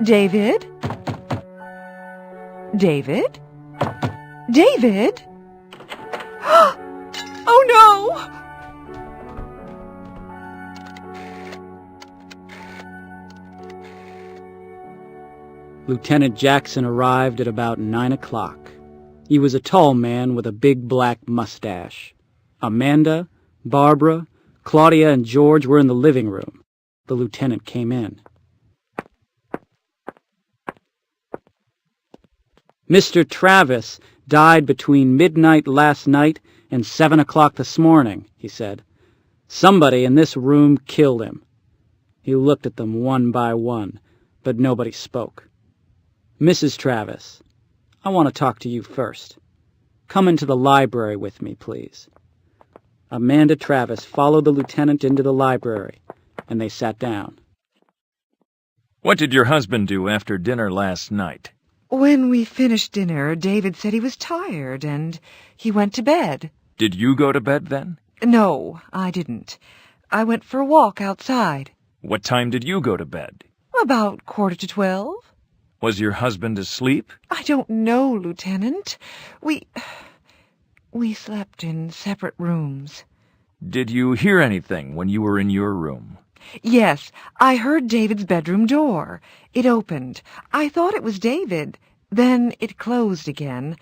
David? David? David? Oh, no! Lieutenant Jackson arrived at about 9 o'clock. He was a tall man with a big black mustache. Amanda, Barbara, Claudia, and George were in the living room. The lieutenant came in. Mr. Travis died between midnight last night and 7 o'clock this morning, he said. Somebody in this room killed him. He looked at them one by one, but nobody spoke. Mrs. Travis, I want to talk to you first. Come into the library with me, please. Amanda Travis followed the lieutenant into the library, and they sat down. What did your husband do after dinner last night? When we finished dinner, David said he was tired, and he went to bed. Did you go to bed then? No, I didn't. I went for a walk outside. What time did you go to bed? About 11:45. Was your husband asleep? I don't know, Lieutenant. We slept in separate rooms. Did you hear anything when you were in your room? Yes, I heard David's bedroom door. It opened. I thought it was David. Then it closed again.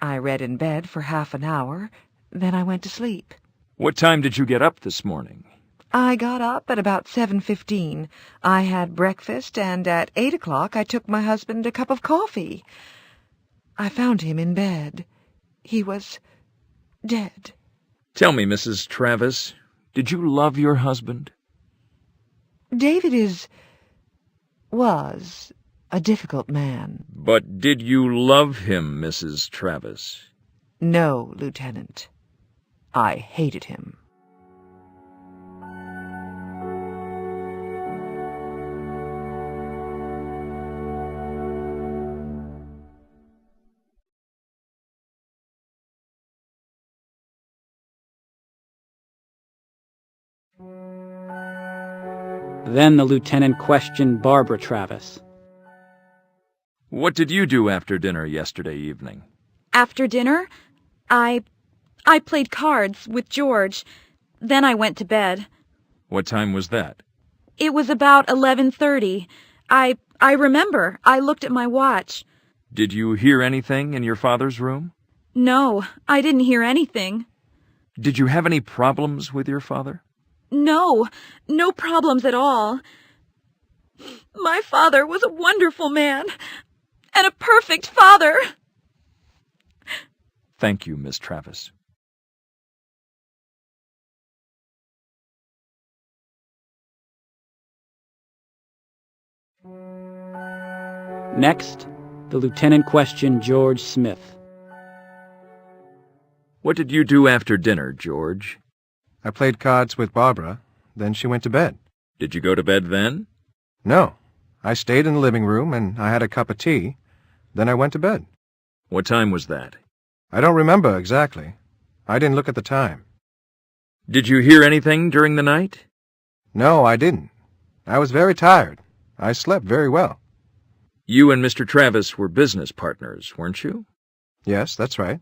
I read in bed for half an hour. Then I went to sleep. What time did you get up this morning? I got up at about 7:15. I had breakfast, and at 8 o'clock I took my husband a cup of coffee. I found him in bed. He was dead. Tell me, Mrs. Travis, did you love your husband? David was a difficult man. But did you love him, Mrs. Travis? No, Lieutenant. I hated him. Then the lieutenant questioned Barbara Travis. What did you do after dinner yesterday evening? After dinner, I played cards with George. Then I went to bed. What time was that? It was about 11:30. I remember. I looked at my watch. Did you hear anything in your father's room? No, I didn't hear anything. Did you have any problems with your father? No problems at all. My father was a wonderful man, and a perfect father. Thank you, Miss Travis. Next, the lieutenant questioned George Smith. What did you do after dinner, George? I played cards with Barbara, then she went to bed. Did you go to bed then? No. I stayed in the living room and I had a cup of tea. Then I went to bed. What time was that? I don't remember exactly. I didn't look at the time. Did you hear anything during the night? No, I didn't. I was very tired. I slept very well. You and Mr. Travis were business partners, weren't you? Yes, that's right.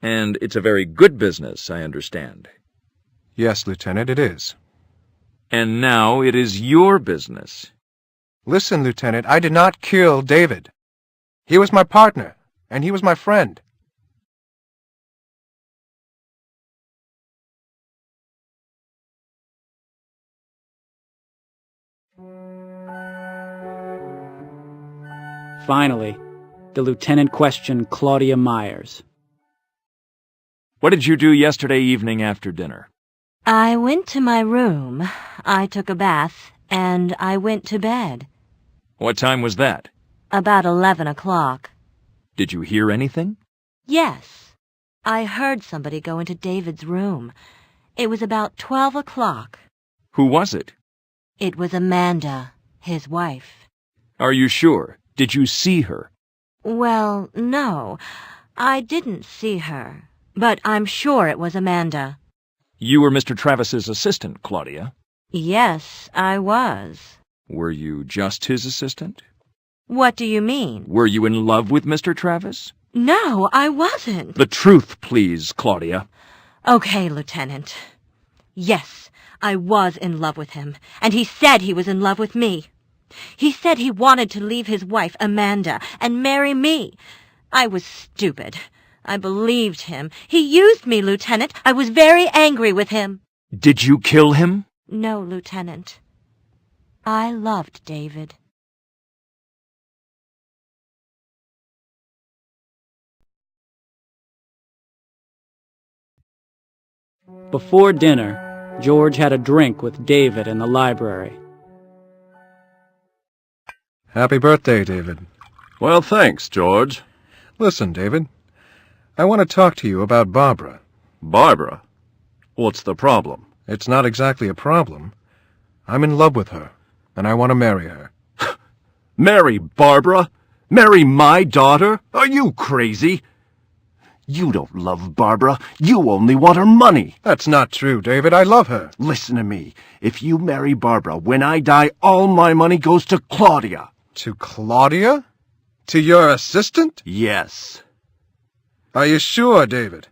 And it's a very good business, I understand. Yes, Lieutenant, it is. And now it is your business. Listen, Lieutenant, I did not kill David. He was my partner, and he was my friend. Finally, the lieutenant questioned Claudia Myers. What did you do yesterday evening after dinner? I went to my room, I took a bath, and I went to bed. What time was that? About 11 o'clock. Did you hear anything? Yes. I heard somebody go into David's room. It was about 12 o'clock. Who was it? It was Amanda, his wife. Are you sure? Did you see her? Well, no. I didn't see her, but I'm sure it was Amanda. You were Mr. Travis's assistant, Claudia. Yes, I was. Were you just his assistant? What do you mean? Were you in love with Mr. Travis? No, I wasn't. The truth, please, Claudia. Okay, Lieutenant. Yes, I was in love with him, and he said he was in love with me. He said he wanted to leave his wife, Amanda, and marry me. I was stupid. I believed him. He used me, Lieutenant. I was very angry with him. Did you kill him? No, Lieutenant. I loved David. Before dinner, George had a drink with David in the library. Happy birthday, David. Well, thanks, George. Listen, David. I want to talk to you about Barbara. Barbara? What's the problem? It's not exactly a problem. I'm in love with her, and I want to marry her. Marry Barbara? Marry my daughter? Are you crazy? You don't love Barbara. You only want her money. That's not true, David. I love her. Listen to me. If you marry Barbara, when I die, all my money goes to Claudia. To Claudia? To your assistant? Yes. Are you sure, David?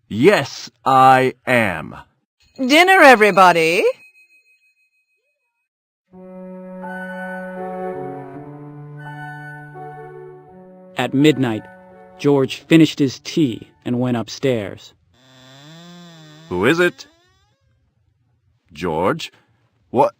Yes, I am. Dinner, everybody. At midnight, George finished his tea and went upstairs. Who is it? George? What?